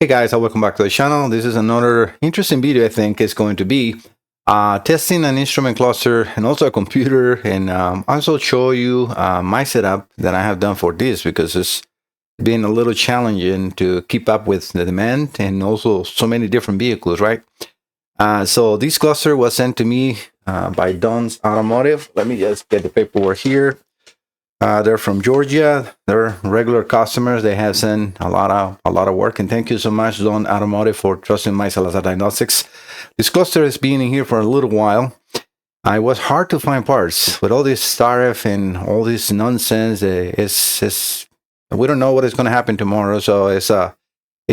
Hey guys, welcome back to the channel. This is another interesting video. I think is going to be testing an instrument cluster and also a computer, and also show you my setup that I have done for this, because it's been a little challenging to keep up with the demand and also so many different vehicles, right? So this cluster was sent to me by Don's Automotive. Let me just get the paperwork here. They're from Georgia. They're regular customers. They have sent a lot of work, and thank you so much, Don Automotive, for trusting my Salazar Diagnostics. This cluster has been in here for a little while. It was hard to find parts with all this tariff and all this nonsense. We don't know what is going to happen tomorrow, so it's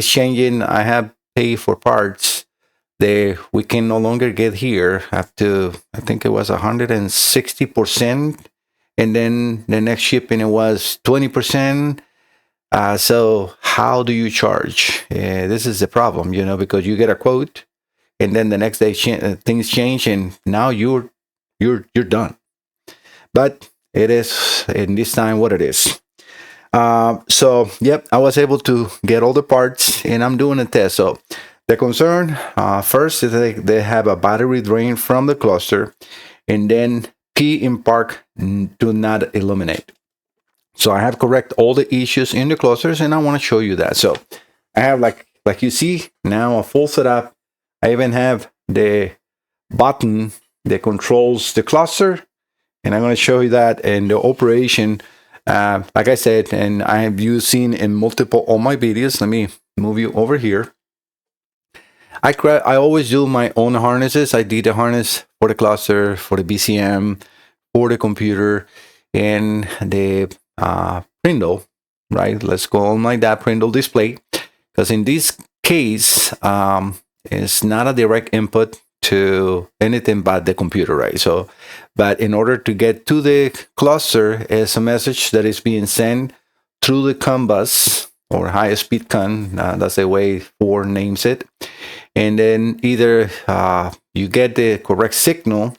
changing. I have paid for parts. We can no longer get here up to, I think it was 160%. And then the next shipping, it was 20%. So how do you charge? This is the problem, because you get a quote, and then the next day things change, and now you're done. But it is in this time what it is. So yep, I was able to get all the parts, and I'm doing a test. So the concern first is they have a battery drain from the cluster, and then key in park do not illuminate. So I have correct all the issues in the clusters, and I want to show you that. So I have like you see now a full setup. I even have the button that controls the cluster, and I'm going to show you that in the operation. Like I said, and I have seen in multiple all my videos. Let me move you over here. I always do my own harnesses. I did the harness for the cluster, for the BCM, for the computer, and the Prindle, right? Let's go on like that Prindle display, because in this case, it's not a direct input to anything but the computer, right? So, but in order to get to the cluster, it's a message that is being sent through the CAN bus, or high speed CAN. That's the way Ford names it. And then either you get the correct signal,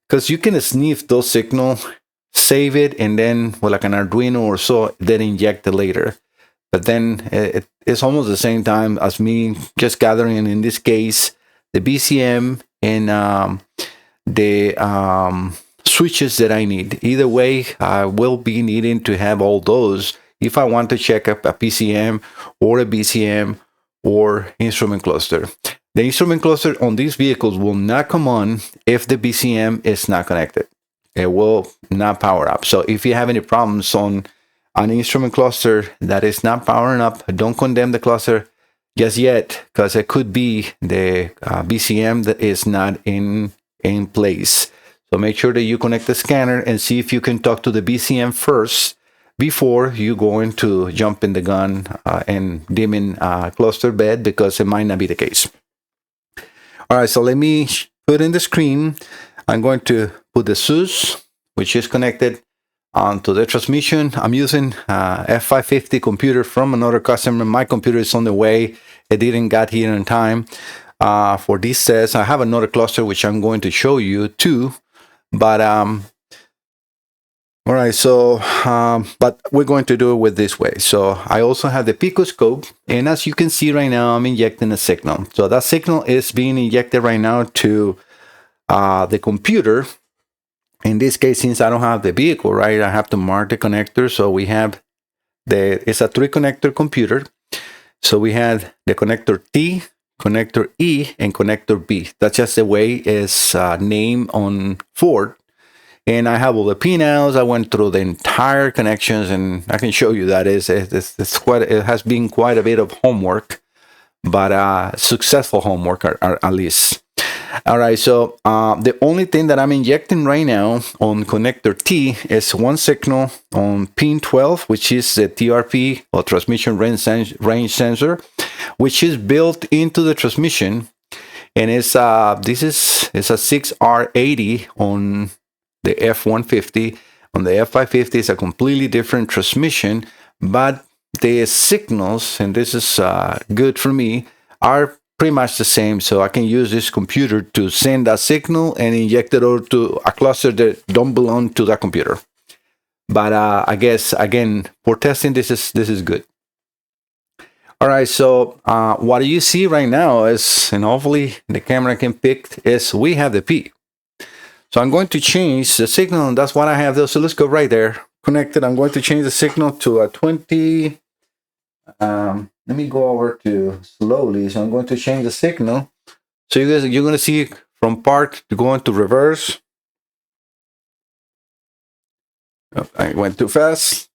because you can sniff those signals, save it, and then with like an Arduino or so, then inject it later. But then it's almost the same time as me just gathering, in this case, the BCM and the switches that I need. Either way, I will be needing to have all those if I want to check up a PCM or a BCM or instrument cluster. The instrument cluster on these vehicles will not come on if the BCM is not connected. It will not power up. So if you have any problems on an instrument cluster that is not powering up, don't condemn the cluster just yet, because it could be the BCM that is not in place. So make sure that you connect the scanner and see if you can talk to the BCM first before you go into jump in the gun and dimming cluster bed, because it might not be the case. All right, so let me put in the screen. I'm going to put the SUS, which is connected onto the transmission. I'm using F-150 computer from another customer. My computer is on the way. It didn't get here in time for this test. I have another cluster which I'm going to show you too, but all right, so, but we're going to do it with this way. So I also have the picoscope, and as you can see right now, I'm injecting a signal. So that signal is being injected right now to the computer. In this case, since I don't have the vehicle, right, I have to mark the connector. So we have it's a 3-connector computer. So we have the connector T, connector E, and connector B. That's just the way it's named on Ford. And I have all the pinouts. I went through the entire connections, and I can show you that it has been quite a bit of homework, but successful homework at least. All right, so the only thing that I'm injecting right now on connector T is one signal on pin 12, which is the TRP, or transmission range sensor, which is built into the transmission, and it's a 6R80 on the F-150. On the F-550, it's a completely different transmission, but the signals, and this is good for me, are pretty much the same. So I can use this computer to send a signal and inject it over to a cluster that don't belong to that computer. But I guess, again, for testing, this is good. All right, so what you see right now is, and hopefully the camera can pick, is we have the P. So I'm going to change the signal, and that's what I have there. So let's go right there, connected. I'm going to change the signal to a 20. Let me go over to slowly. So I'm going to change the signal. So you're going to see from park to go into reverse. Oh, I went too fast.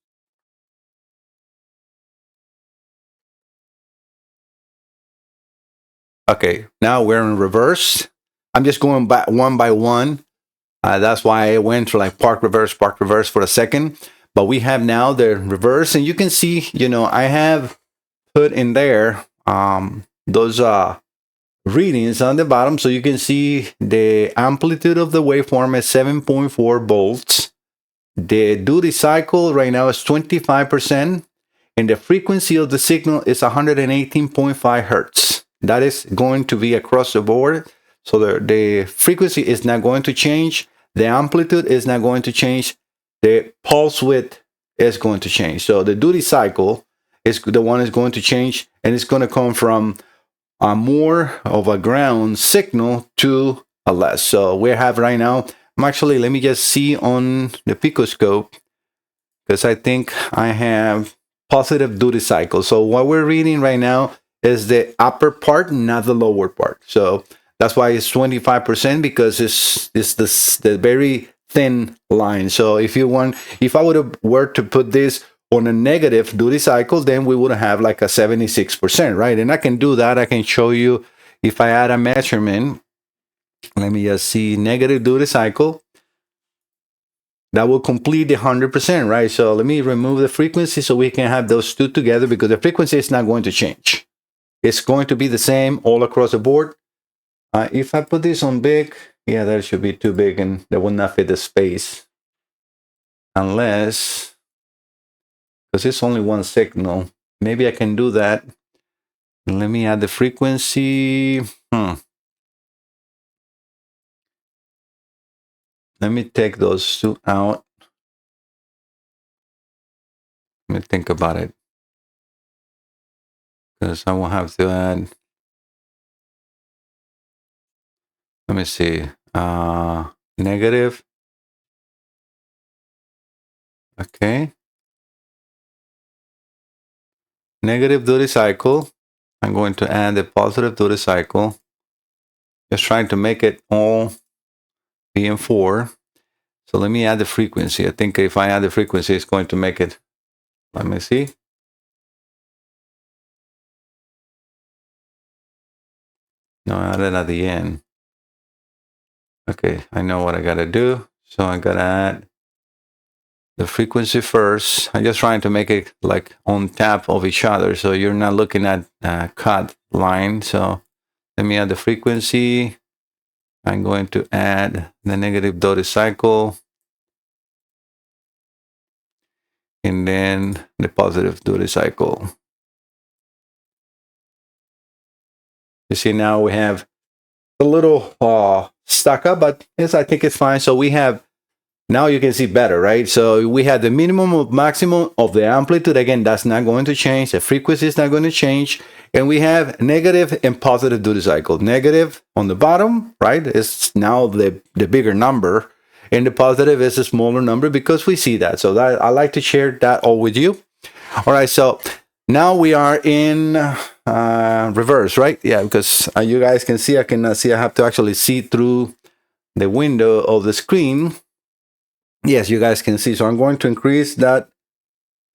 Okay, now we're in reverse. I'm just going back one by one. That's why I went to like park reverse for a second. But we have now the reverse, and you can see, I have put in there those readings on the bottom, so you can see the amplitude of the waveform is 7.4 volts. The duty cycle right now is 25%, and the frequency of the signal is 118.5 hertz. That is going to be across the board. So the frequency is not going to change. The amplitude is not going to change. The pulse width is going to change. So the duty cycle is the one is going to change, and it's going to come from more of a ground signal to a less. So we have right now, actually, let me just see on the picoscope, because I think I have positive duty cycle. So what we're reading right now is the upper part, not the lower part. So that's why it's 25%, because it's the very thin line. So if I were to put this on a negative duty cycle, then we would have like a 76%, right? And I can do that. I can show you if I add a measurement. Let me just see negative duty cycle. That will complete the 100%, right? So let me remove the frequency so we can have those two together, because the frequency is not going to change. It's going to be the same all across the board. If I put this on big, yeah, that should be too big and that will not fit the space. Unless, because it's only one signal. Maybe I can do that. Let me add the frequency. Let me take those two out. Let me think about it, because I won't have to add. Let me see. Negative. Okay. Negative duty cycle. I'm going to add the positive duty cycle. Just trying to make it all PM4. So let me add the frequency. I think if I add the frequency, it's going to make it. Let me see. No, I added at the end. Okay, I know what I gotta do. So I gotta add the frequency first. I'm just trying to make it like on top of each other, so you're not looking at cut line. So let me add the frequency. I'm going to add the negative duty cycle, and then the positive duty cycle. You see, now we have a little stuck up, but yes, I think it's fine. So we have, now you can see better, right? So we have the minimum of maximum of the amplitude. Again, that's not going to change. The frequency is not going to change. And we have negative and positive duty cycle. Negative on the bottom, right, is now the bigger number. And the positive is a smaller number, because we see that. So that, I like to share that all with you. All right, so now we are in reverse, right? Yeah, because you guys can see, I cannot see. I have to actually see through the window of the screen. Yes, you guys can see. So I'm going to increase that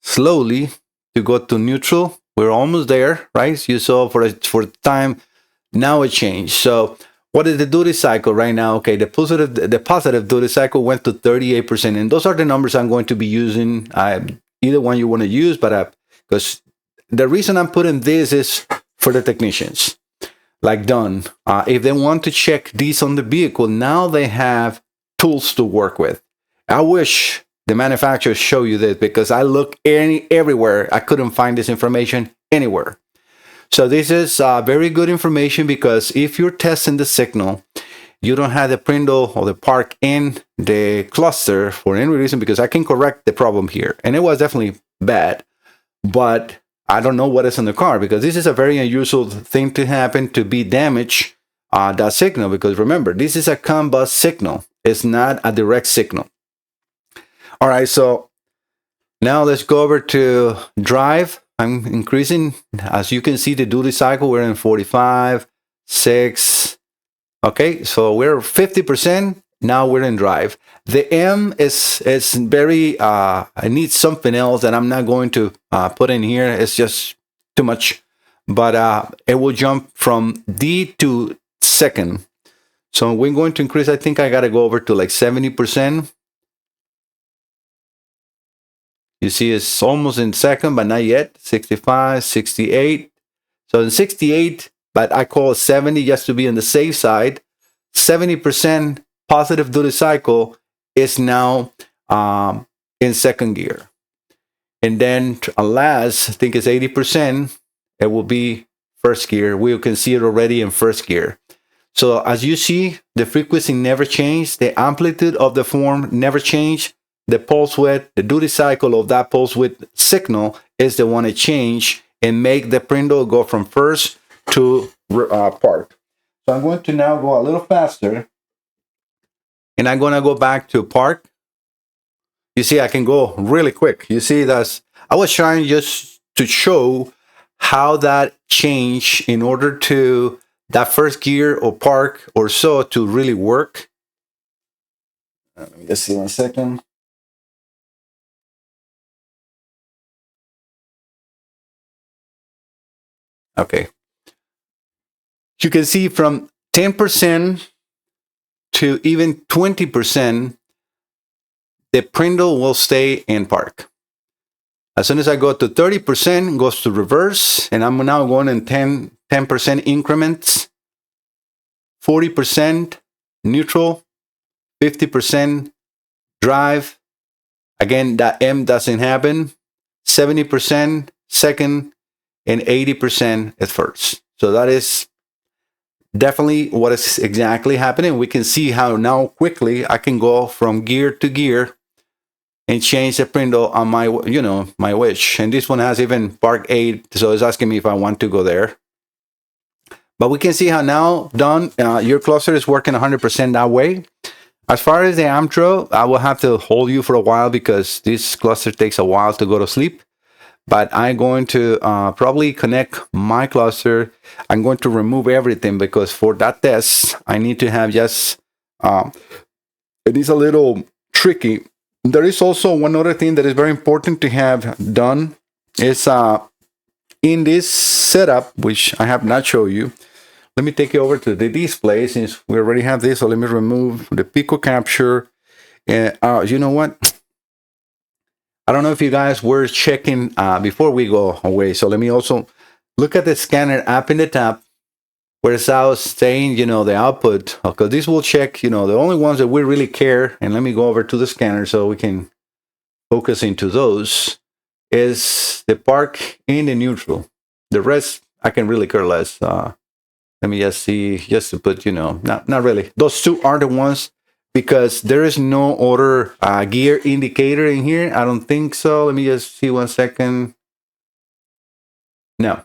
slowly to go to neutral. We're almost there, right? You saw for time. Now it changed. So what is the duty cycle right now? Okay, the positive duty cycle went to 38%, and those are the numbers I'm going to be using. Either one you want to use, but because the reason I'm putting this is for the technicians, like Don. If they want to check these on the vehicle, now they have tools to work with. I wish the manufacturers show you this, because I look everywhere. I couldn't find this information anywhere. So this is very good information, because if you're testing the signal, you don't have the Prindle or the park in the cluster for any reason, because I can correct the problem here. And it was definitely bad, but I don't know what is in the car, because this is a very unusual thing to happen, to be damaged, that signal, because remember, this is a CAN bus signal. It's not a direct signal. All right, so now let's go over to drive. I'm increasing, as you can see, the duty cycle. We're in 45, 6. Okay, so we're 50%. Now we're in drive. The M is very, I need something else that I'm not going to put in here. It's just too much. But it will jump from D to second. So we're going to increase, I think I got to go over to like 70%. You see it's almost in second, but not yet. 65, 68. So in 68, but I call it 70 just to be on the safe side. 70% positive duty cycle is now in second gear. And then last, I think it's 80%, it will be first gear. We can see it already in first gear. So as you see, the frequency never changed. The amplitude of the form never changed. The pulse width, the duty cycle of that pulse width signal is the one that changed and make the prindle go from first to park. So I'm going to now go a little faster, and I'm going to go back to park. You see, I can go really quick. You see, I was trying just to show how that changed in order to that first gear or park or so to really work. Let me just see 1 second. Okay. You can see from 10% to even 20%, the prindle will stay in park. As soon as I go to 30%, it goes to reverse, and I'm now going in 10% increments. 40% neutral, 50% drive. Again, that M doesn't happen. 70% second, and 80% at first. So that is definitely what is exactly happening. We can see how now quickly I can go from gear to gear and change the prindle on my, my wish. And this one has even park 8, so it's asking me if I want to go there. But we can see how now done. Your cluster is working 100% that way. As far as the Amtro, I will have to hold you for a while because this cluster takes a while to go to sleep. But I'm going to probably connect my cluster. I'm going to remove everything because for that test, I need to have just, it is a little tricky. There is also one other thing that is very important to have done is in this setup, which I have not shown you. Let me take you over to the display since we already have this. So let me remove the Pico capture. And you know what? I don't know if you guys were checking before we go away. So let me also look at the scanner up in the top where it's out saying, the output. Because this will check, the only ones that we really care. And let me go over to the scanner so we can focus into those. Is the park in the neutral. The rest, I can really care less. Let me just see, just to put, not really. Those two are the ones. Because there is no other gear indicator in here. I don't think so. Let me just see 1 second. No.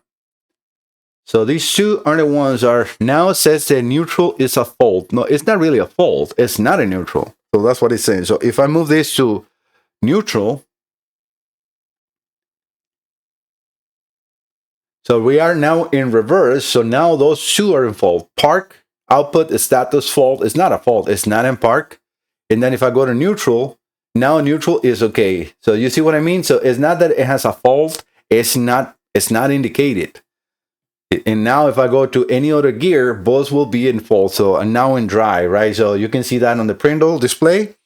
So these two are the ones now it says that neutral is a fault. No, it's not really a fault. It's not a neutral. So that's what it's saying. So if I move this to neutral. So we are now in reverse. So now those two are in fault. Park. Output status fault is not a fault. It's not in park. And then if I go to neutral, now neutral is okay. So you see what I mean? So it's not that it has a fault. It's not indicated. And now if I go to any other gear, both will be in fault. So I'm now in dry, right? So you can see that on the prindle display.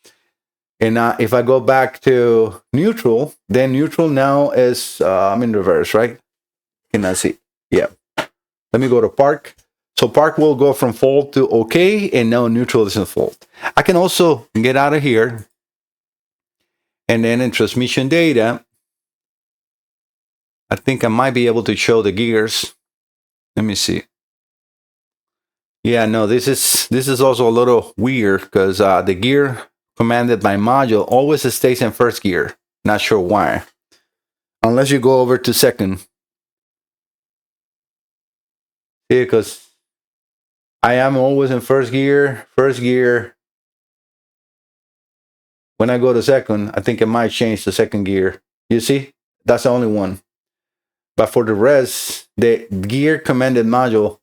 And if I go back to neutral, then neutral now is I'm in reverse, right? Can I see? Yeah. Let me go to park. So park will go from fault to okay, and now neutral is in fault. I can also get out of here, and then in transmission data, I think I might be able to show the gears. Let me see. Yeah, no, this is also a little weird because the gear commanded by module always stays in first gear. Not sure why. Unless you go over to second. because I am always in first gear. First gear. When I go to second, I think it might change to second gear. You see, that's the only one. But for the rest, the gear commanded module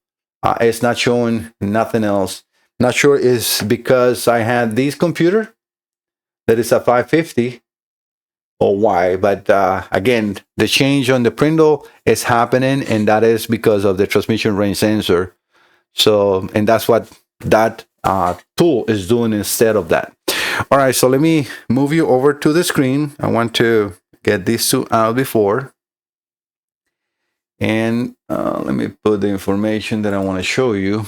is not showing nothing else. Not sure is because I had this computer that is a 550 or why, but again, the change on the Prindle is happening, and that is because of the transmission range sensor. So, and that's what that tool is doing instead of that. All right, so let me move you over to the screen. I want to get these two out before. And let me put the information that I want to show you.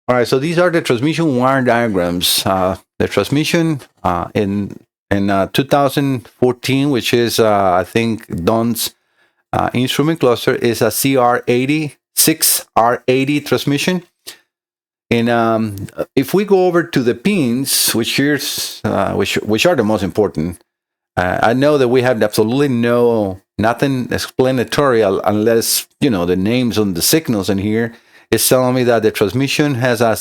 All right, so these are the transmission wire diagrams. The transmission in 2014, which is, I think, Don's instrument cluster, is a CR80, 6R80 transmission. And if we go over to the pins, which are the most important, I know that we have absolutely nothing explanatory unless, the names on the signals in here is telling me that the transmission has a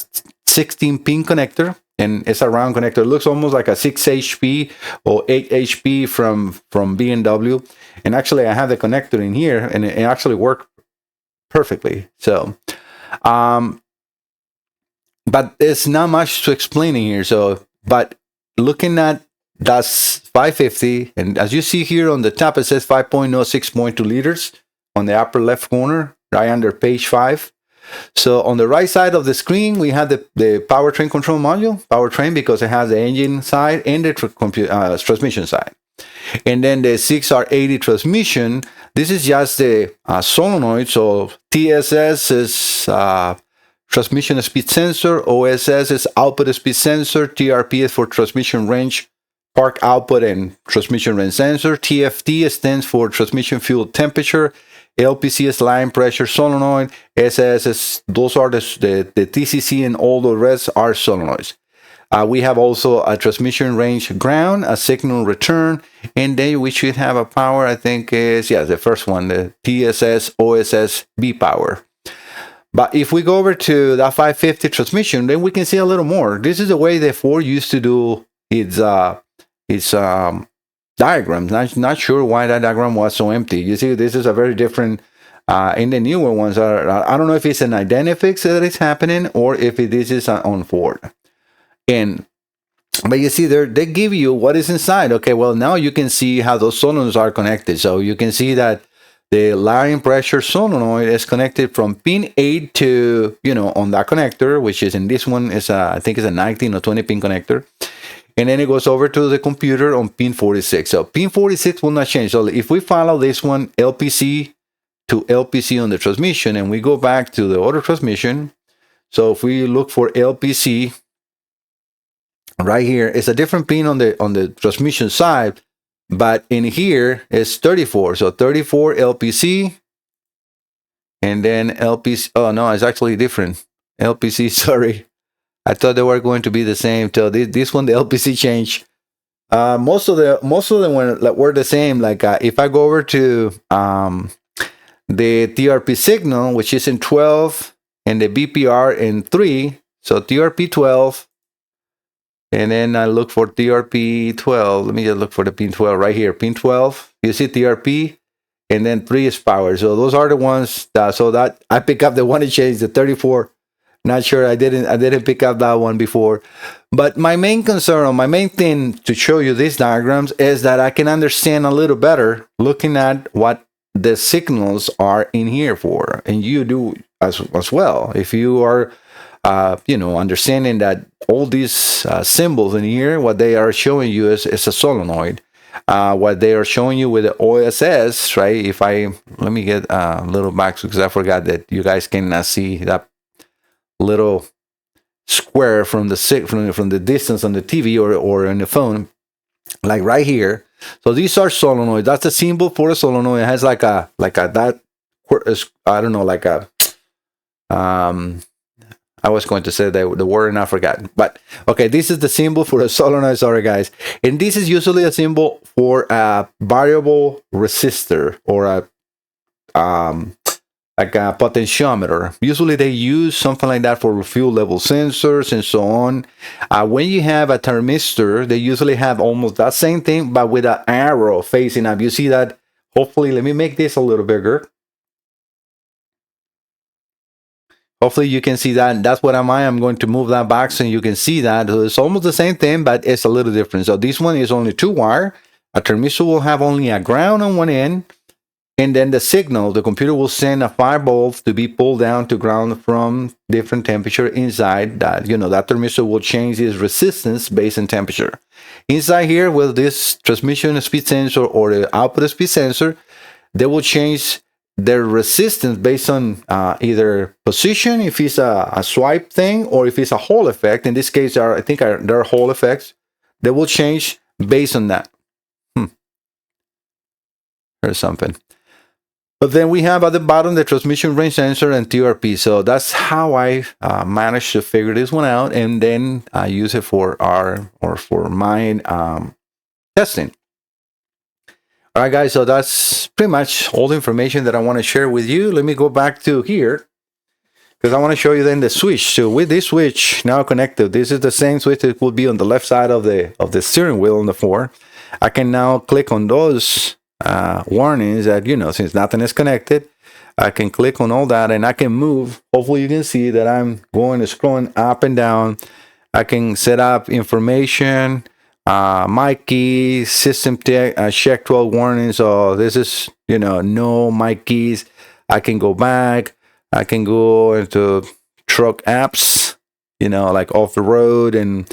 16-pin connector, and it's a round connector. It looks almost like a 6 HP or 8 HP from B&W. And actually, I have the connector in here, and it actually worked perfectly. So, but there's not much to explain in here. So, but looking at that's 550, and as you see here on the top, it says 5.06.2 liters on the upper left corner, right under page 5. So on the right side of the screen, we have the powertrain control module, powertrain, because it has the engine side and the transmission side. And then the 6R80 transmission, this is just the solenoid. So TSS is transmission speed sensor, OSS is output speed sensor, TRP is for transmission range, park output and transmission range sensor, TFT stands for transmission fuel temperature, LPC is line pressure solenoid, SS is, those are the TCC, and all the rest are solenoids. We have also a transmission range ground, a signal return, and then we should have a power, I think is, the first one, the TSS, OSS, B power. But if we go over to that 550 transmission, then we can see a little more. This is the way the Ford used to do its diagrams. Not sure why that diagram was so empty. You see, this is a very different. In the newer ones, I don't know if it's an Identifix that is happening or if this is on Ford. But you see, they give you what is inside. Okay, well, now you can see how those solenoids are connected. So you can see that the line pressure solenoid is connected from pin 8 to, on that connector, which is in this one, is I think it's a 19 or 20 pin connector. And then it goes over to the computer on pin 46. So pin 46 will not change. So if we follow this one, LPC to LPC on the transmission, and we go back to the other transmission. So if we look for LPC, right here, it's a different pin on the transmission side, but in here it's 34. So 34 LPC, and then LPC. Oh no, it's actually different. LPC, sorry. I thought they were going to be the same. So this one, the LPC change. Most of them were the same. Like if I go over to the TRP signal, which is in 12, and the BPR in 3, so TRP 12, and then I look for TRP 12. Let me just look for the pin 12 right here. Pin 12. You see TRP, and then 3 is power. So those are the ones that I pick up the one that changed the 34. Not sure, I didn't pick up that one before. But my main concern, my main thing to show you these diagrams is that I can understand a little better looking at what the signals are in here for. And you do as well. If you are, understanding that all these symbols in here, what they are showing you is a solenoid. What they are showing you with the OSS, right? Let me get a little back because I forgot that you guys cannot see that little square from the distance on the TV or on the phone, like right here. So these are solenoid. That's a symbol for a solenoid. It has like a that, I don't know, like a I was going to say the word and I forgot. But okay, this is the symbol for a solenoid. Sorry guys. And this is usually a symbol for a variable resistor or a like a potentiometer. Usually they use something like that for fuel level sensors and so on. When you have a thermistor, they usually have almost that same thing, but with an arrow facing up. You see that? Hopefully, let me make this a little bigger. Hopefully you can see that. That's what I'm going to move that back so you can see that. It's almost the same thing, but it's a little different. So this one is only 2-wire. A thermistor will have only a ground on one end, and then the signal, the computer will send a 5 volts to be pulled down to ground from different temperature inside that. That thermistor will change its resistance based on temperature. Inside here with this transmission speed sensor or the output speed sensor, they will change their resistance based on either position, if it's a swipe thing, or if it's a Hall effect. In this case, I think there are Hall effects. They will change based on that. There's something. But then we have at the bottom the transmission range sensor and TRP. So that's how I managed to figure this one out, and then I use it for my testing. All right, guys, so that's pretty much all the information that I want to share with you. Let me go back to here because I want to show you then the switch. So with this switch now connected, this is the same switch that will be on the left side of the steering wheel on the 4. I can now click on those warnings that, since nothing is connected, I can click on all that and I can move. Hopefully you can see that I'm scrolling up and down. I can set up information, my key, system check 12 warnings. So this is, no my keys. I can go back. I can go into truck apps, like off the road and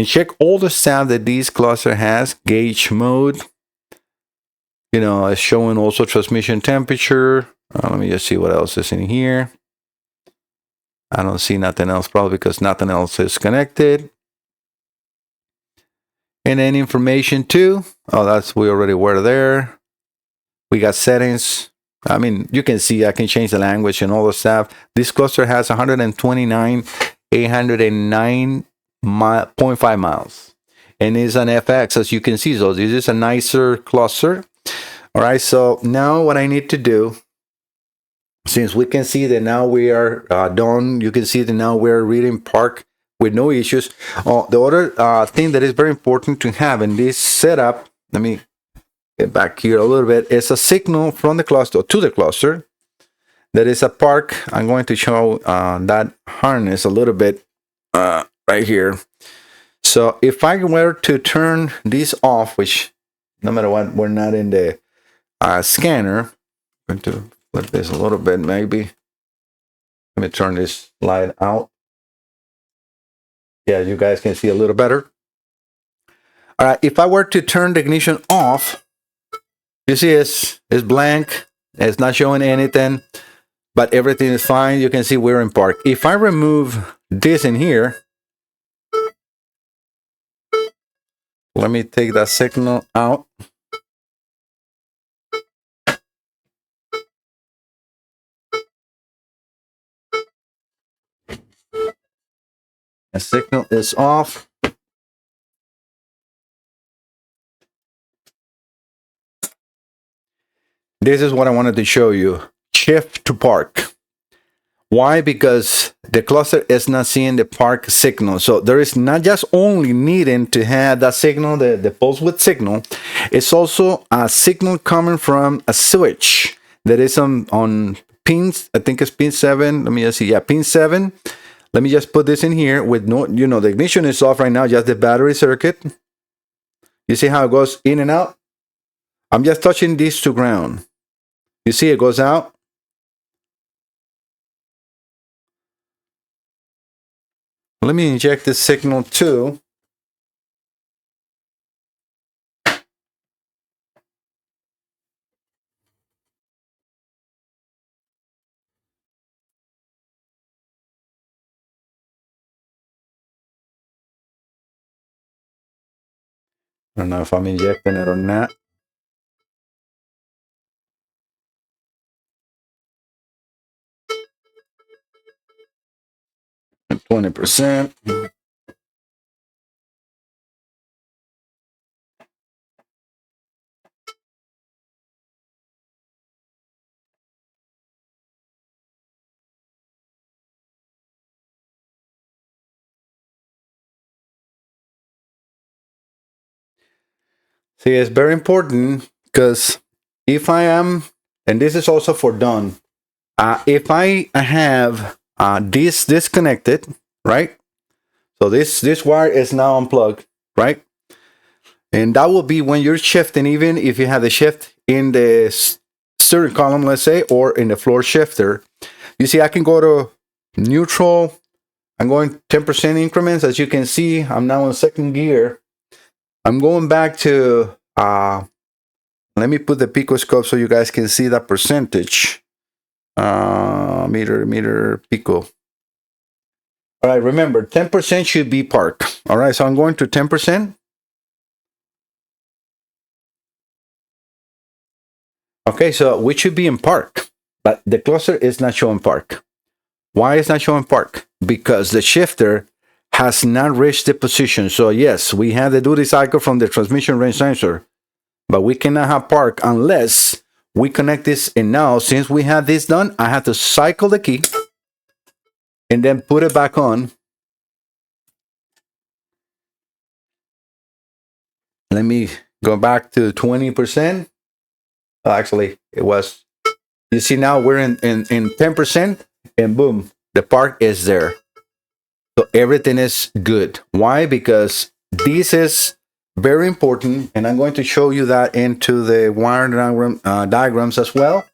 check all the stuff that this cluster has. Gauge mode, it's showing also transmission temperature. Let me just see what else is in here. I don't see nothing else, probably because nothing else is connected. And then information too. Oh, we already were there. We got settings. I mean, you can see I can change the language and all the stuff. This cluster has 129,809.5 miles. And it's an FX, as you can see. So this is a nicer cluster. All right, so now what I need to do, since we can see that now we are done, you can see that now we're reading park with no issues. The other thing that is very important to have in this setup, let me get back here a little bit, is a signal from the cluster to the cluster. That is a park. I'm going to show that harness a little bit right here. So if I were to turn this off, which no matter what, we're not in the scanner. I'm going to flip this a little bit, maybe. Let me turn this light out. Yeah, you guys can see a little better. All right, if I were to turn the ignition off, you see it's blank. It's not showing anything, but everything is fine. You can see we're in park. If I remove this in here, let me take that signal out. The signal is off. This is what I wanted to show you. Shift to park. Why? Because the cluster is not seeing the park signal. So there is not just only needing to have that signal, the pulse width signal. It's also a signal coming from a switch that is on pins. I think it's pin 7. Let me just see. Yeah, pin 7. Let me just put this in here with no, the ignition is off right now, just the battery circuit. You see how it goes in and out? I'm just touching this to ground. You see it goes out. Let me inject this signal too. I don't know if I'm injecting it or not. 20%. See, it's very important because if I am, and this is also for done, if I have this disconnected, right? So this wire is now unplugged, right? And that will be when you're shifting, even if you have the shift in the steering column, let's say, or in the floor shifter. You see, I can go to neutral. I'm going 10% increments. As you can see, I'm now in second gear. I'm going back to, let me put the picoscope so you guys can see that percentage. Meter, pico. All right, remember, 10% should be park. All right, so I'm going to 10%. Okay, so we should be in park, but the cluster is not showing park. Why is not showing park? Because the shifter has not reached the position. So yes, we have the duty cycle from the transmission range sensor, but we cannot have park unless we connect this. And now, since we have this done, I have to cycle the key and then put it back on. Let me go back to 20%. Actually, it was, you see now we're in 10%, and boom, the park is there. So everything is good. Why? Because this is very important, and I'm going to show you that into the wire diagrams as well.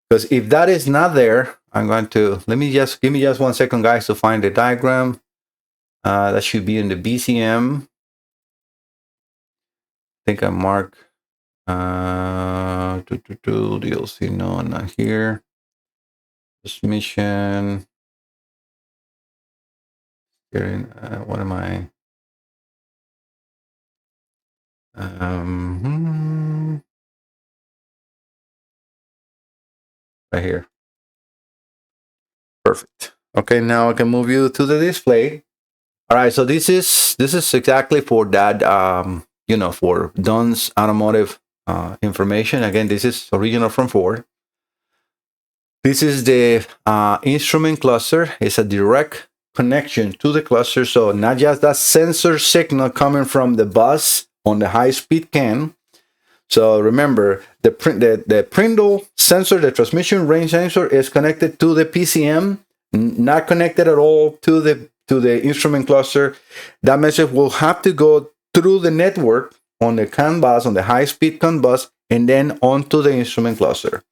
Because if that is not there, I'm going to, give me just 1 second, guys, to find the diagram. That should be in the BCM. I think I marked DLC. No, not here. Transmission. What am I? Right here. Perfect. Okay, now I can move you to the display. All right, so this is exactly for that, for Don's automotive information. Again, this is original from Ford. This is the instrument cluster. It's a direct connection to the cluster. So not just that sensor signal coming from the bus on the high-speed CAN. So remember, the Prindle sensor, the transmission range sensor, is connected to the PCM, not connected at all to the instrument cluster. That message will have to go through the network on the CAN bus, on the high-speed CAN bus, and then onto the instrument cluster.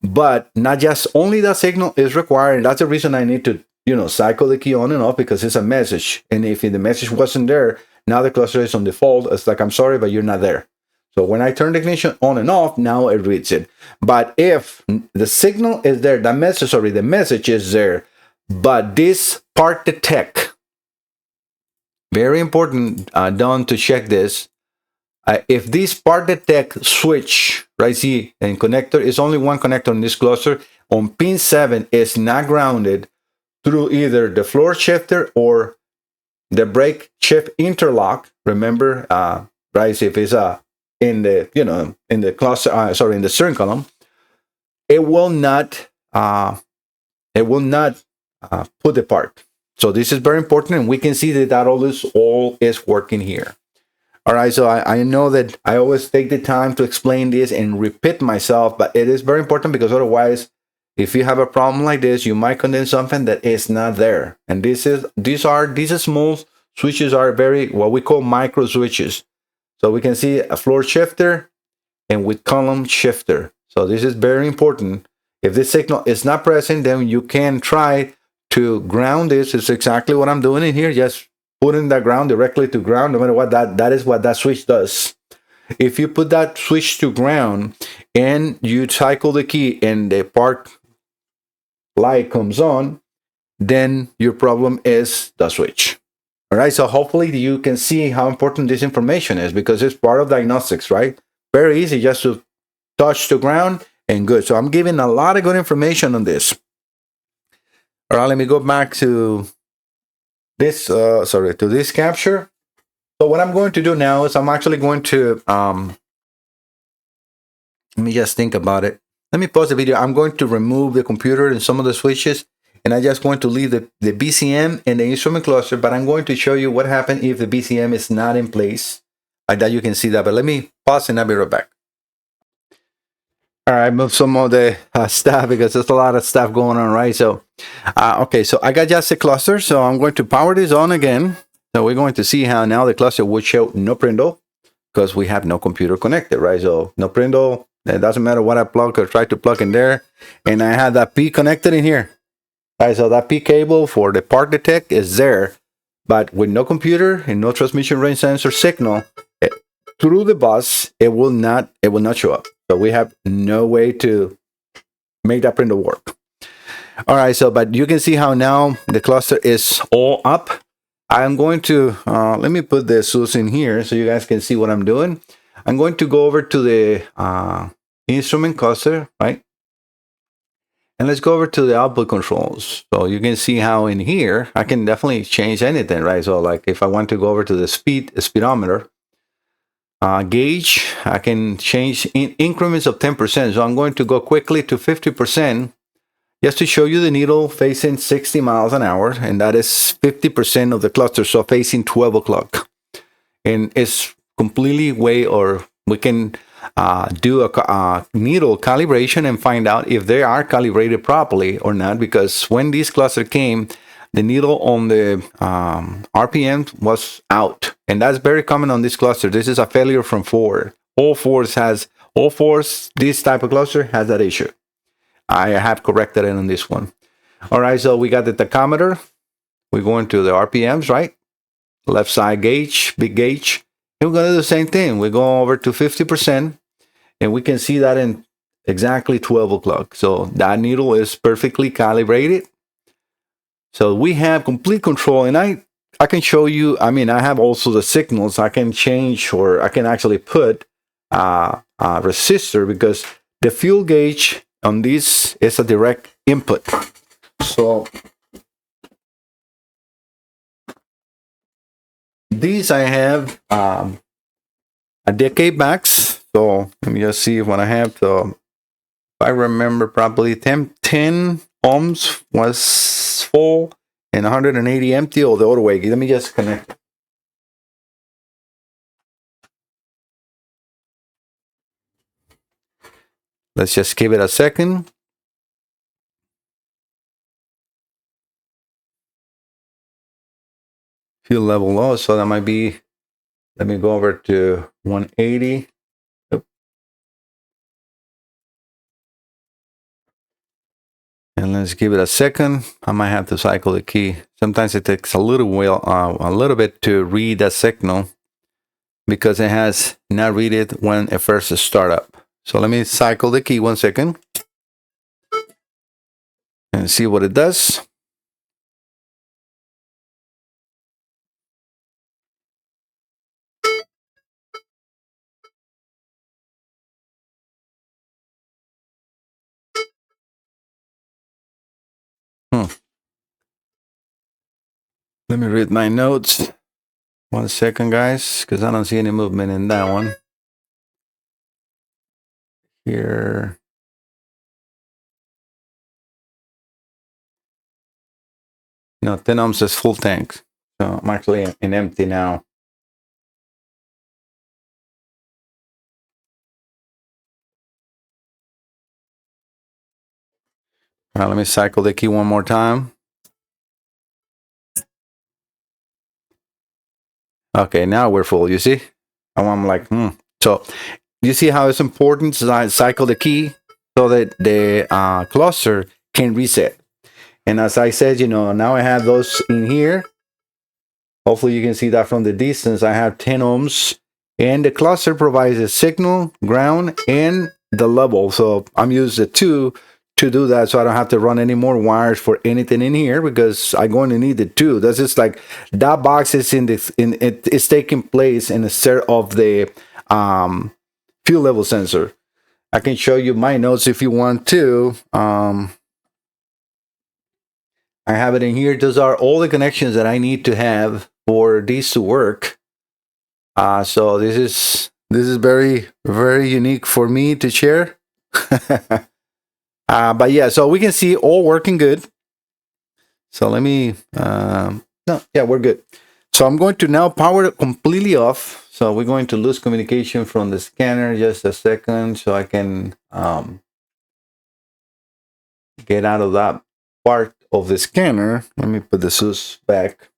But not just only that signal is required. And that's the reason I need to, cycle the key on and off, because it's a message. And if the message wasn't there, now the cluster is on default. It's like, I'm sorry, but you're not there. So when I turn the ignition on and off, now it reads it. But if the signal is there, the message is there, but this part detect, very important, Don, to check this. If this part detect switch, right, see, and connector is only one connector on this cluster, on pin 7 is not grounded through either the floor shifter or the brake shift interlock. Remember, right, so if it's in the cluster, in the steering column, it will not put the part. So this is very important, and we can see that all is working here. All right, so I know that I always take the time to explain this and repeat myself, but it is very important, because otherwise, if you have a problem like this, you might condense something that is not there. And these small switches are what we call micro switches. So we can see a floor shifter and with column shifter. So this is very important. If this signal is not present, then you can try to ground this. It's exactly what I'm doing in here. Just putting the ground directly to ground, no matter what, that is what that switch does. If you put that switch to ground and you cycle the key and the park light comes on, then your problem is the switch. All right, so hopefully you can see how important this information is, because it's part of diagnostics, right? Very easy, just to touch the ground and good. So I'm giving a lot of good information on this. All right, let me go back to this, to this capture. So what I'm going to do now is I'm actually going to, let me just think about it. Let me pause the video. I'm going to remove the computer and some of the switches, and I'm just going to leave the BCM and the instrument cluster, but I'm going to show you what happens if the BCM is not in place. that you can see that. But let me pause and I'll be right back. All right, move some of the stuff because there's a lot of stuff going on, right? So, okay, so I got just a cluster, so I'm going to power this on again. So we're going to see how now the cluster would show no prindle because we have no computer connected, right? So no prindle, it doesn't matter what I plug or try to plug in there. And I have that P connected in here. All right, so that P cable for the part detect is there, but with no computer and no transmission range sensor signal, through the bus, it will not show up. So we have no way to make that printer work. All right, so but you can see how now the cluster is all up. I'm going to let me put the SUS in here so you guys can see what I'm doing. I'm going to go over to the instrument cluster, right? And let's go over to the output controls. So you can see how in here I can definitely change anything, right? So like if I want to go over to the speedometer, gauge, I can change in increments of 10%. So I'm going to go quickly to 50% just to show you the needle facing 60 miles an hour. And that is 50% of the cluster. So facing 12 o'clock. And it's completely way, or we can do a needle calibration and find out if they are calibrated properly or not. Because when this cluster came, the needle on the RPM was out. And that's very common on this cluster. This is a failure from Ford. All Fords, this type of cluster has that issue. I have corrected it on this one. All right, so we got the tachometer. We're going to the RPMs, right? Left side gauge, big gauge. And we're going to do the same thing. We're going over to 50%. And we can see that in exactly 12 o'clock. So that needle is perfectly calibrated. So we have complete control, and I can show you, I mean, I have also the signals. I can change, or I can actually put a resistor, because the fuel gauge on this is a direct input. So these I have a decade max. So let me just see what I have. So if I remember properly, 10 ohms was full and 180 empty, or the other way. Let me just connect. Let's just give it a second. Fuel level low, so that might be, let me go over to 180. And let's give it a second. I might have to cycle the key. Sometimes it takes a little bit to read that signal, because it has not read it when it first start up. So let me cycle the key 1 second and see what it does. Let me read my notes. 1 second, guys, because I don't see any movement in that one. Here. No, 10 ohms is full tank. So I'm actually in empty now. All right, let me cycle the key one more time. Okay, now we're full, you see? I'm like, So you see how it's important to cycle the key so that the cluster can reset. And as I said, now I have those in here. Hopefully you can see that from the distance. I have 10 ohms, and the cluster provides a signal, ground, and the level. So I'm using the 2 to do that, so I don't have to run any more wires for anything in here, because I'm going to need the 2. That's just like that box is it's taking place instead of the fuel level sensor. I can show you my notes if you want to. I have it in here. Those are all the connections that I need to have for these to work. So this is very, very unique for me to share. But yeah, so we can see all working good. So let me, no, yeah, we're good. So I'm going to now power it completely off. So we're going to lose communication from the scanner. Just a second so I can get out of that part of the scanner. Let me put the SUS back.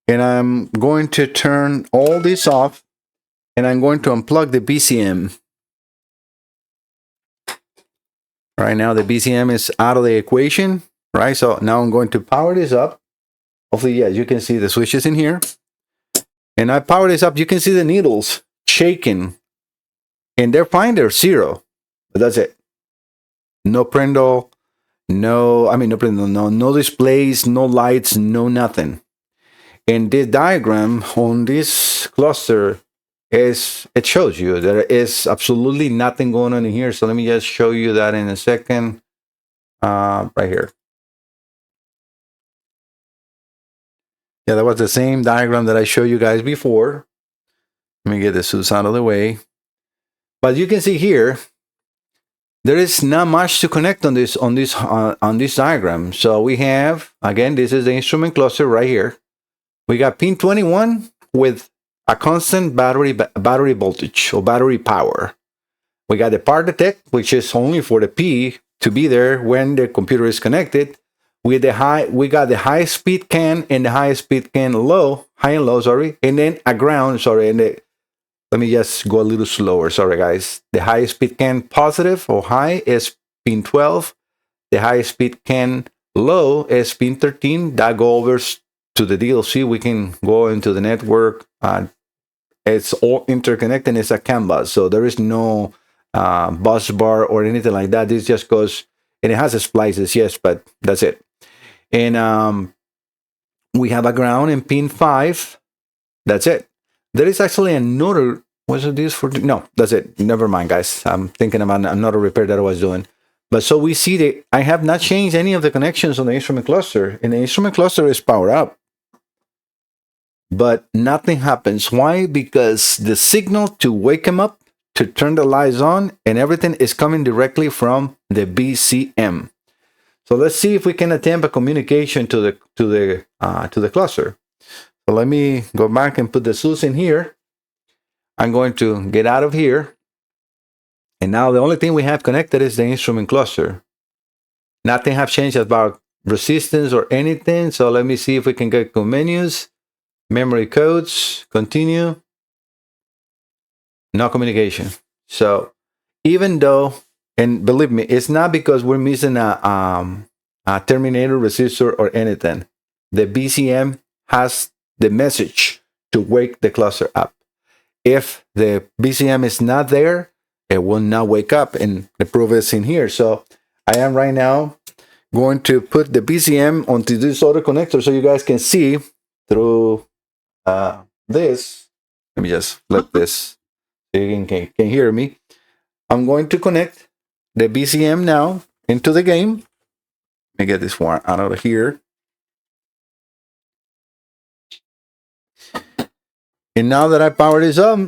And I'm going to turn all this off, and I'm going to unplug the BCM. Right now the BCM is out of the equation, right? So now I'm going to power this up. Hopefully, yeah, you can see the switches in here. And I power this up. You can see the needles shaking. And they're fine, they're 0. But that's it. No prindle, no displays, no lights, no nothing. And this diagram on this cluster it shows you there is absolutely nothing going on in here. So let me just show you that in a second. Right here. Yeah, that was the same diagram that I showed you guys before. Let me get the SUS out of the way. But you can see here, there is not much to connect on this diagram. So we have, again, this is the instrument cluster right here. We got pin 21 with a constant battery voltage or battery power. We got the power detect, which is only for the P to be there when the computer is connected. We got the high speed CAN and the high speed CAN high and low, sorry, and then a ground, sorry, and let me just go a little slower, sorry guys. The high speed CAN positive or high is pin 12. The high speed CAN low is pin 13. That goes to the DLC. We can go into the network. It's all interconnected. It's a CAN bus, so there is no bus bar or anything like that. This just goes, and it has splices, yes, but that's it. And we have a ground in pin 5. That's it. There is actually another. Was it this for? No, that's it. Never mind, guys. I'm thinking about another repair that I was doing. But so we see that I have not changed any of the connections on the instrument cluster, and the instrument cluster is powered up. But nothing happens. Why? Because the signal to wake him up, to turn the lights on, and everything is coming directly from the BCM. So let's see if we can attempt a communication to the cluster. So let me go back and put the SUS in here. I'm going to get out of here. And now the only thing we have connected is the instrument cluster. Nothing have changed about resistance or anything. So let me see if we can get to menus, memory codes, continue. No communication. So even though, and believe me, it's not because we're missing a terminator resistor or anything. The BCM has the message to wake the cluster up. If the BCM is not there, it will not wake up, and the proof is in here. So I am right now going to put the BCM onto this other connector so you guys can see through this. Let me just flip this so you can hear me. I'm going to connect the BCM now into the game. Let me get this one out of here. And now that I powered this up,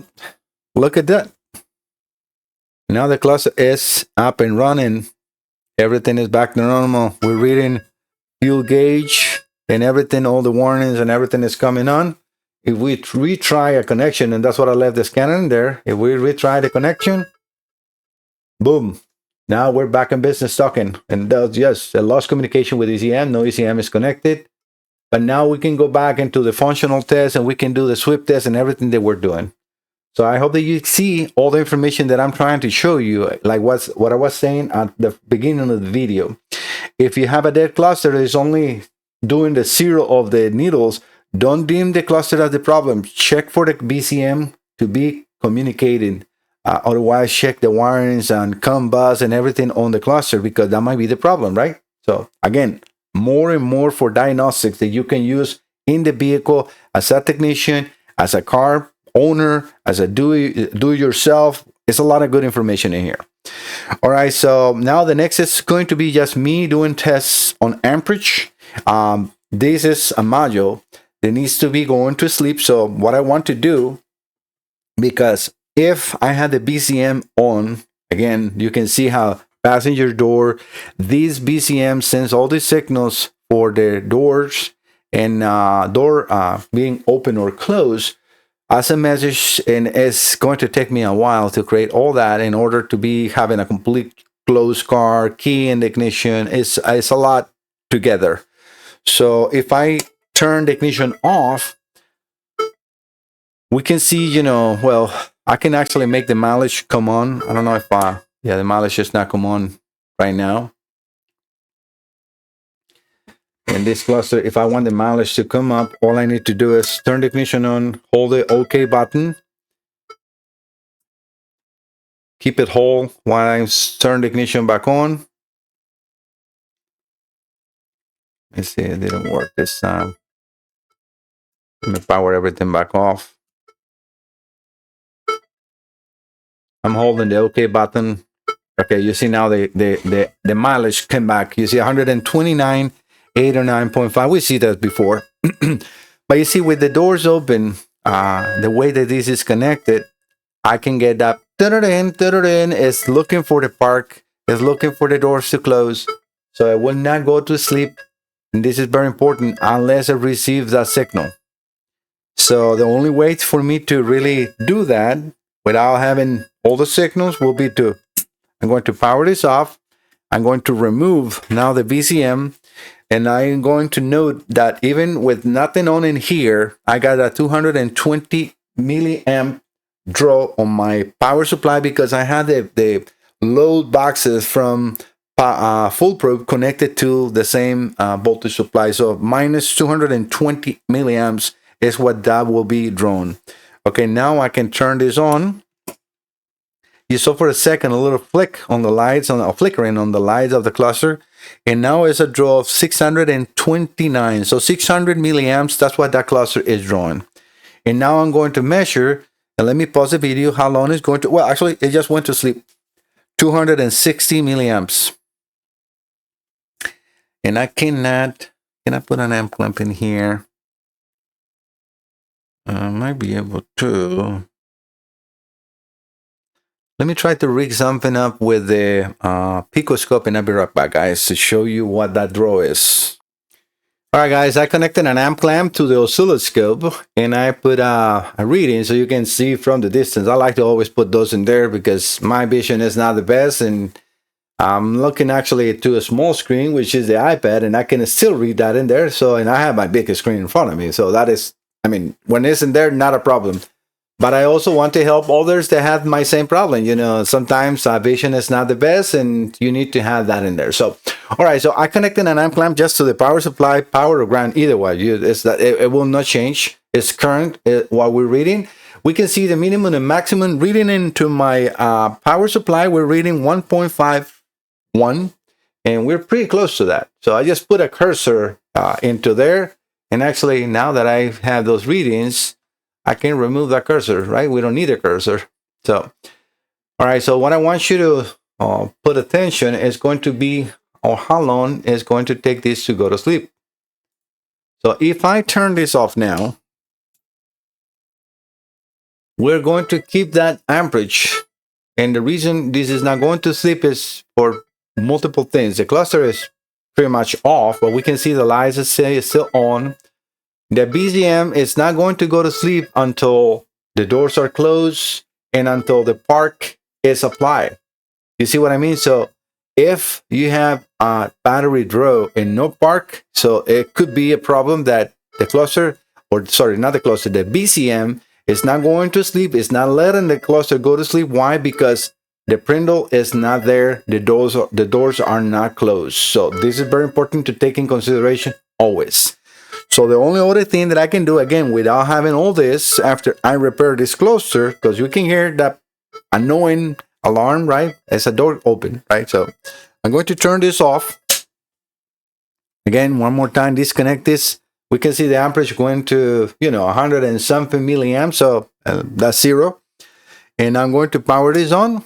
look at that. Now the cluster is up and running. Everything is back to normal. We're reading fuel gauge and everything, all the warnings and everything is coming on. If we retry a connection, and that's what I left the scanner in there. If we retry the connection, boom. Now we're back in business talking. And that's, yes, a lost communication with ECM. No ECM is connected. But now we can go back into the functional test and we can do the sweep test and everything that we're doing. So I hope that you see all the information that I'm trying to show you, like what I was saying at the beginning of the video. If you have a dead cluster that is only doing the 0 of the needles, don't deem the cluster as the problem. Check for the BCM to be communicating. Otherwise, check the wirings and COM bus and everything on the cluster, because that might be the problem, right? So again, more and more for diagnostics that you can use in the vehicle as a technician, as a car owner, as a do-it-yourself. It's a lot of good information in here. All right, so now the next is going to be just me doing tests on Amperage. This is a module that needs to be going to sleep. So what I want to do, because if I had the BCM on, again, you can see how passenger door, this BCM sends all the signals for the doors and door being open or closed as a message, and it's going to take me a while to create all that in order to be having a complete closed car, key in the ignition. It's a lot together. So if I turn the ignition off, we can see, you know, well, I can actually make the mileage come on. I don't know if yeah, the mileage is not come on right now. In this cluster, if I want the mileage to come up, all I need to do is turn the ignition on, hold the OK button, keep it hold while I turn the ignition back on. Let's see, it didn't work this time. Let me power everything back off. I'm holding the OK button. Okay, you see now the mileage came back. You see 129, 809.5. We see that before. But you see, with the doors open, the way that this is connected, I can get that. It's looking for the park. It's looking for the doors to close. So it will not go to sleep. And this is very important unless it receives that signal. So the only way for me to really do that without having all the signals will be to, I'm going to power this off. I'm going to remove now the VCM. And I'm going to note that even with nothing on in here, I got a 220 milliamp draw on my power supply because I had the load boxes from Foolproof connected to the same voltage supply. So minus 220 milliamps is what that will be drawn. Okay, now I can turn this on. You saw for a second a little flick on the lights, on a flickering on the lights of the cluster. And now it's a draw of 629. So 600 milliamps, that's what that cluster is drawing. And now I'm going to measure, and let me pause the video, how long it's going to, well, actually, it just went to sleep. 260 milliamps. And I cannot, can I put an amp clamp in here? I might be able to. Let me try to rig something up with the picoscope, and I'll be right back, guys, to show you what that draw is. All right, guys, I connected an amp clamp to the oscilloscope, and I put a reading so you can see from the distance. I like to always put those in there because my vision is not the best, and I'm looking actually to a small screen, which is the iPad, and I can still read that in there. So, and I have my biggest screen in front of me, so that is, I mean, when it's in there, not a problem. But I also want to help others that have my same problem. You know, sometimes vision is not the best, and you need to have that in there. So, all right, so I connected an amp clamp just to the power supply, power or ground, either way. It will not change. It's current while we're reading. We can see the minimum and maximum reading into my power supply. We're reading 1.51, and we're pretty close to that. So I just put a cursor into there, and actually now that I have those readings, I can remove that cursor, right? We don't need a cursor. So, all right, so what I want you to put attention is going to be how long it's going to take this to go to sleep. So if I turn this off now, we're going to keep that amperage. And the reason this is not going to sleep is for multiple things. The cluster is pretty much off, but we can see the lights are still on. The BZM is not going to go to sleep until the doors are closed and until the park is applied. You see what I mean? So if you have a battery draw and no park, so it could be a problem that the cluster, or sorry, not the cluster, the BZM is not going to sleep. It's not letting the cluster go to sleep. Why? Because the prindle is not there. The doors are not closed. So this is very important to take in consideration always. So the only other thing that I can do, again, without having all this, after I repair this cluster, because you can hear that annoying alarm, right? It's a door open, right? So I'm going to turn this off. Again, one more time, disconnect this. We can see the amperage going to, 100 and something milliamps. So that's 0. And I'm going to power this on.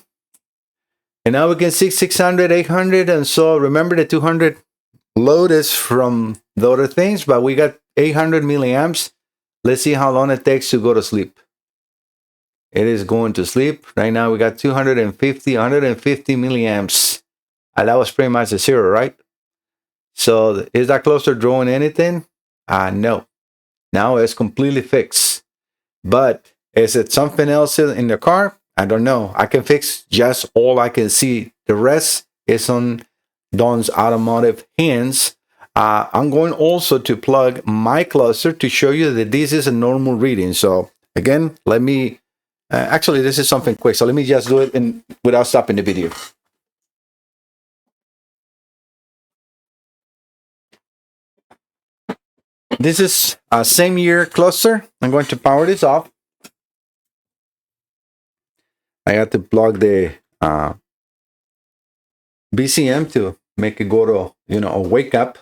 And now we can see 600, 800. And so remember the 200 load is from the other things, but we got 800 milliamps. Let's see how long it takes to go to sleep. It is going to sleep. Right now we got 150 milliamps. And that was pretty much a 0, right? So is that cluster drawing anything? No. Now it's completely fixed. But is it something else in the car? I don't know. I can fix just all I can see. The rest is on Don's automotive hands. I'm going also to plug my cluster to show you that this is a normal reading. So again, let me, actually this is something quick. So let me just do it without stopping the video. This is a same year cluster. I'm going to power this off. I have to plug the BCM to make it go to, a wake up.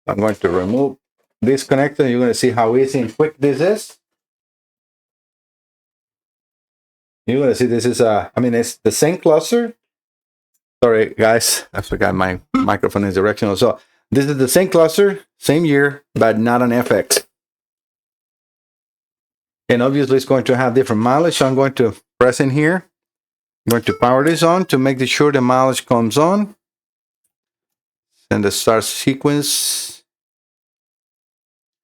I'm going to remove this connector. You're going to see how easy and quick this is. You're going to see this is it's the same cluster. Sorry, guys, I forgot my microphone is directional. So this is the same cluster, same year, but not an FX. And obviously it's going to have different mileage. So I'm going to press in here. I'm going to power this on to make sure the mileage comes on. And the start sequence.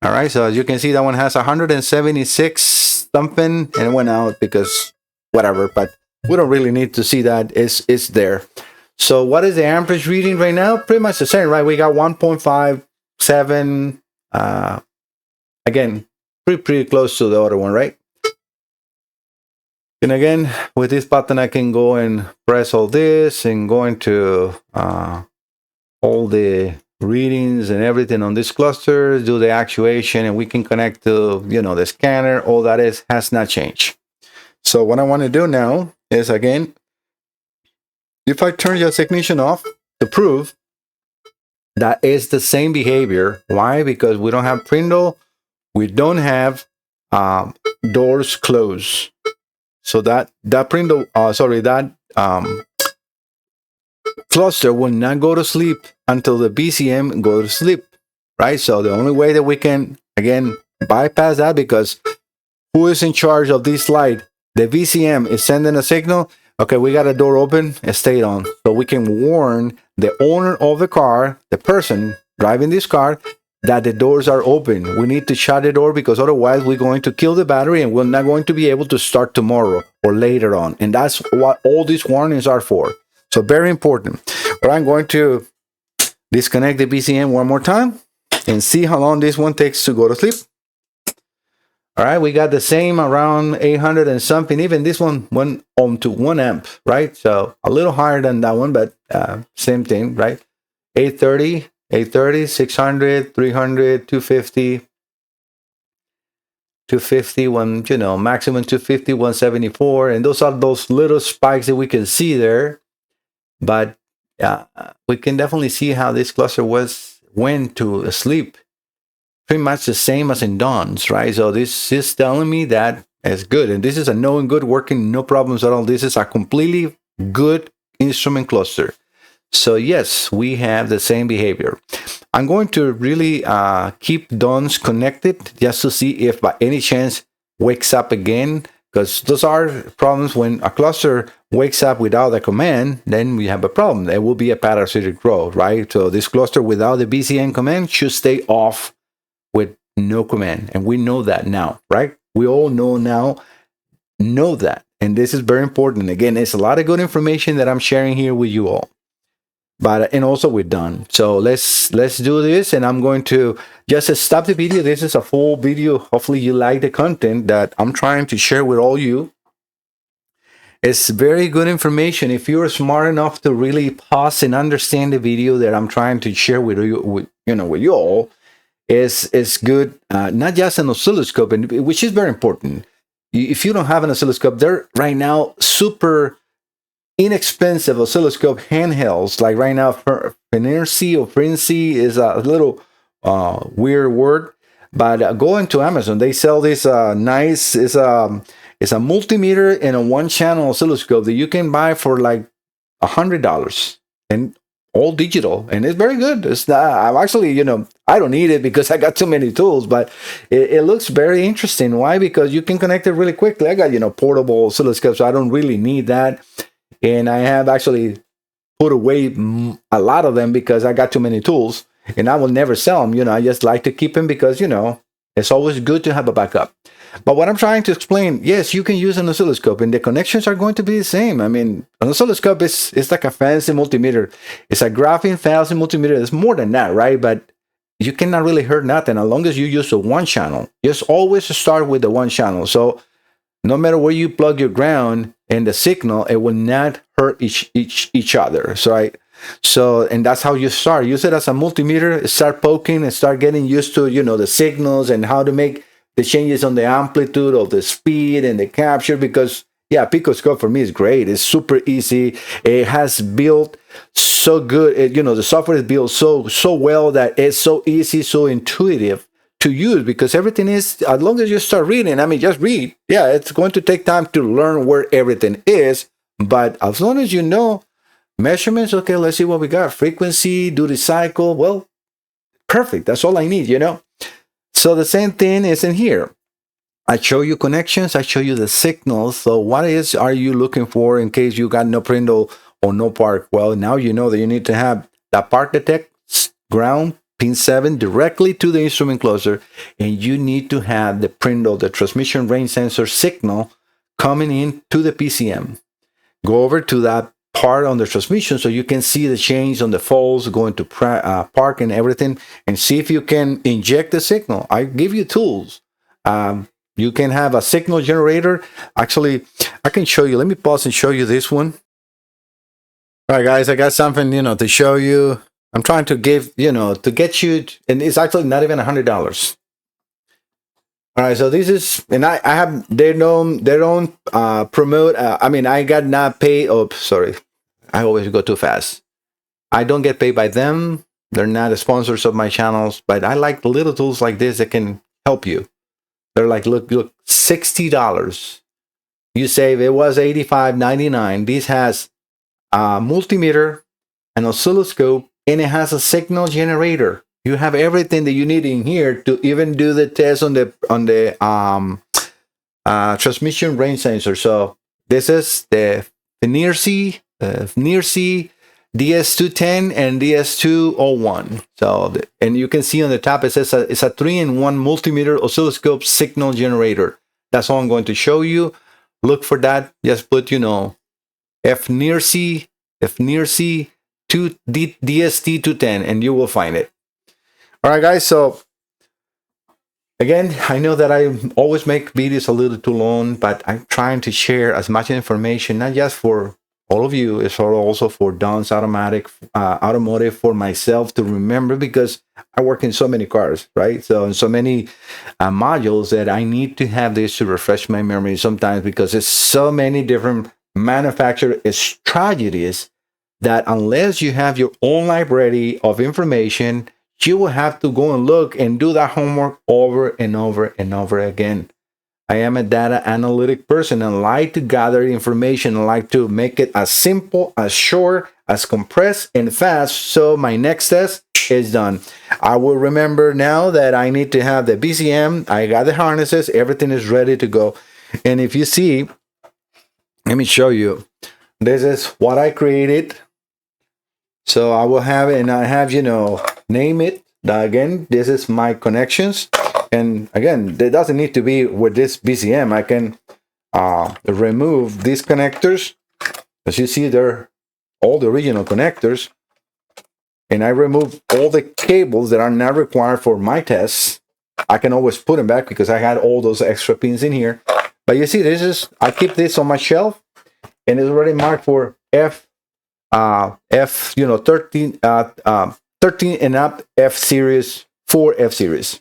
All right, so as you can see, that one has 176 something, and it went out because whatever, but we don't really need to see that. It's there. So what is the amperage reading right now? Pretty much the same, right? We got 1.57. Again, pretty close to the other one, right? And again, with this button, I can go and press all this and go into all the readings and everything on this cluster, do the actuation, and we can connect to, the scanner. All that has not changed. So what I want to do now is, again, if I turn just ignition off to prove that is the same behavior. Why? Because we don't have Prindle, we don't have doors closed. So that Prindle, cluster will not go to sleep until the BCM go to sleep, right? So the only way that we can, again, bypass that, because who is in charge of this light? The VCM is sending a signal. Okay, we got a door open, it stayed on. So we can warn the owner of the car, the person driving this car, that the doors are open. We need to shut the door, because otherwise we're going to kill the battery and we're not going to be able to start tomorrow or later on. And that's what all these warnings are for. So very important. But I'm going to disconnect the BCM one more time and see how long this one takes to go to sleep. All right, we got the same around 800 and something. Even this one went on to 1 amp, right? So a little higher than that one, but same thing, right? 830, 600, 300, 250, maximum 250, 174. And those are those little spikes that we can see there. But we can definitely see how this cluster went to sleep. Pretty much the same as in Dawn's, right? So this is telling me that it's good. And this is a known good, working, no problems at all. This is a completely good instrument cluster. So yes, we have the same behavior. I'm going to really keep Dawn's connected just to see if by any chance wakes up again, because those are problems when a cluster wakes up without a command. Then we have a problem. There will be a parasitic growth, right? So this cluster without the BCM command should stay off with no command, and we know that now, right? We all know that, and this is very important. Again, it's a lot of good information that I'm sharing here with you all, and also we're done. So let's do this, and I'm going to just stop the video. This is a full video. Hopefully you like the content that I'm trying to share with all you. It's very good information. If you're smart enough to really pause and understand the video that I'm trying to share with you all, is good. Not just an oscilloscope, which is very important. If you don't have an oscilloscope, they're right now super inexpensive oscilloscope handhelds. Like right now, Princy is a little weird word, but go into Amazon. They sell this nice. It's a multimeter and a 1-channel oscilloscope that you can buy for like $100 and all digital, and it's very good. It's not, I'm actually, I don't need it because I got too many tools, but it looks very interesting. Why? Because you can connect it really quickly. I got, portable oscilloscopes, so I don't really need that. And I have actually put away a lot of them because I got too many tools. and I will never sell them. You know, I just like to keep them because, you know, it's always good to have a backup. But what I'm trying to explain, yes, you can use an oscilloscope, and the connections are going to be the same. I mean, an oscilloscope is like a fancy multimeter. It's a graphing fancy multimeter. It's more than that, right? But you cannot really hurt nothing as long as you use the one channel. Just always start with the one channel. So no matter where you plug your ground and the signal, it will not hurt each other. So and that's how you start. Use it as a multimeter, start poking and start getting used to, you know, the signals and how to make the changes on the amplitude of the speed and the capture. Because yeah, Picoscope for me is great. It's super easy. It has built so good. You know, the software is built so well that it's so easy, so intuitive to use, because everything is, as long as you start reading, I mean, just read. Yeah, it's going to take time to learn where everything is, but as long as you know measurements, okay, let's see what we got. Frequency, duty cycle, well, perfect. That's all I need, you know? So the same thing is in here. I show you connections, I show you the signals. So what are you looking for in case you got no prindle or no park? Well, now you know that you need to have that park detect ground pin 7 directly to the instrument closer, and you need to have the prindle, the transmission range sensor signal, coming in to the PCM. Go over to that part on the transmission so you can see the change on the folds going to park and everything, and see if you can inject the signal. I give you tools. You can have a signal generator. Actually, I can show you. Let me pause and show you this one. All right, guys, I got something, you know, to show you. I'm trying to give, you know, to get you, and it's actually not even $100. All right, so this is, and I have, they don't promote, I mean, I got not paid, oh, sorry, I always go too fast. I don't get paid by them. They're not the sponsors of my channels, but I like little tools like this that can help you. They're like, look, $60. You save, it was $85.99. This has a multimeter, an oscilloscope, and it has a signal generator. You have everything that you need in here to even do the test on the transmission range sensor. So this is the NIRC DS210 and DS201. So and you can see on the top it says it's a 3-in-1 multimeter oscilloscope signal generator. That's all I'm going to show you. Look for that. Just put, you know, FNIRC DST210 and you will find it. All right, guys, so again, I know that I always make videos a little too long, but I'm trying to share as much information, not just for all of you, it's also for Don's Automotive, for myself to remember, because I work in so many cars, right? So in so many modules that I need to have this to refresh my memory sometimes, because it's so many different manufacturer strategies that unless you have your own library of information, you will have to go and look and do that homework over and over and over again. I am a data analytic person and like to gather information and like to make it as simple, as short, as compressed and fast, so my next test is done. I will remember now that I need to have the BCM, I got the harnesses, everything is ready to go. And if you see, let me show you. This is what I created. So I will have it, and I have, you know, name it. Again, this is my connections. And again, it doesn't need to be with this BCM. I can remove these connectors. As you see, they're all the original connectors. And I remove all the cables that are not required for my tests. I can always put them back because I had all those extra pins in here. But you see, this is, I keep this on my shelf, and it's already marked for you know, 13 and up F series, 4 F series.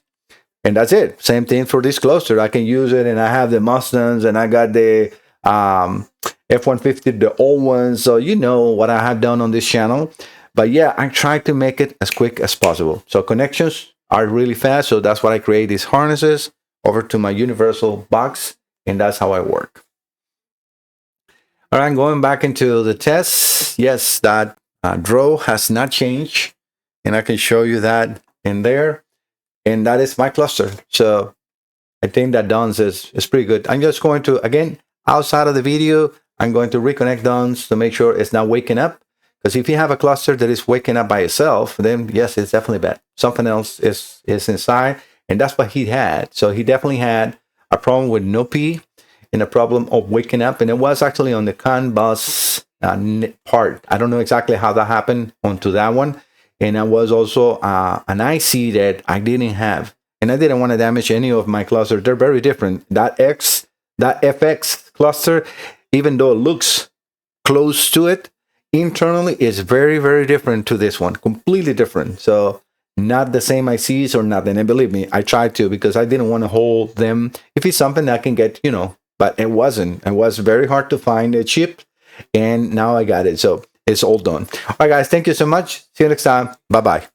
And that's it. Same thing for this cluster. I can use it, and I have the Mustangs, and I got the F-150, the old ones. So you know what I have done on this channel. But yeah, I try to make it as quick as possible. So connections are really fast. So that's why I create these harnesses over to my universal box, and that's how I work. All right, going back into the tests. Yes, that draw has not changed, and I can show you that in there. And that is my cluster. So I think that Don's is pretty good. I'm just going to, again, outside of the video, I'm going to reconnect Don's to make sure it's not waking up, Because if you have a cluster that is waking up by itself, then yes, it's definitely bad. Something else is inside, and that's what he had. So he definitely had a problem with no P and a problem of waking up, and it was actually on the CAN bus part. I don't know exactly how that happened onto that one, and I was also an IC that I didn't have, and I didn't want to damage any of my clusters. They're very different. That FX cluster, even though it looks close to it, internally is very, very different to this one. Completely different. So not the same ICs or nothing. And believe me, I tried to, because I didn't want to hold them. If it's something that I can get, but it wasn't. It was very hard to find a chip, and now I got it. So it's all done. All right, guys, thank you so much. See you next time. Bye-bye.